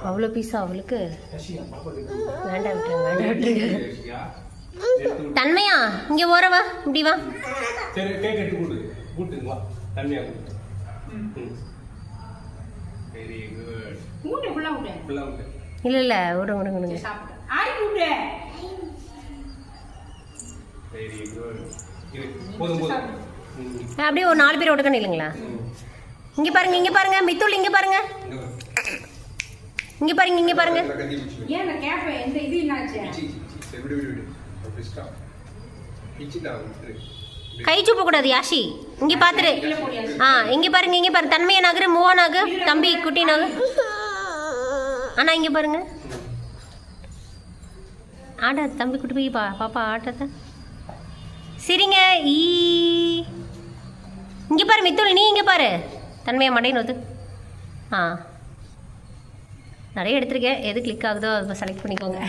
அவ்வளோ பீஸா அவளுக்கு? வேண்டாம் விட்டுருங்க, வேண்டாம் விட்டுருங்க. தன்மையா இங்கே ஓரவா, இப்படி வா. இல்லை இல்லை, விடுங்க விடுங்க விடுங்க. அப்படியே ஒரு 4 பேர் ஒடுக்கணும் இல்லைங்களா? இங்கே பாருங்க, இங்கே பாருங்க மித்துள், இங்கே பாருங்க, இங்கே பாருங்க, இங்கே பாருங்க. கை சூப்ப கூடாது யாஷி. இங்கே பார்த்துரு. இங்கே பாருங்க, இங்கே பாருங்க. தன்மையை நகரு, மூவா நகு, தம்பி குட்டி நகு. அண்ணா இங்கே பாருங்க. ஆடா தம்பி குட்டி போய் பாப்பா ஆட்டத்தை சரிங்க. இங்கே பாரு மித்துள், நீ இங்கே பாரு. தன்மையை மடைன்னு வந்து நிறைய எடுத்திருக்கேன். எது கிளிக் ஆகுதோ அதை செலக்ட் பண்ணிக்கோங்க.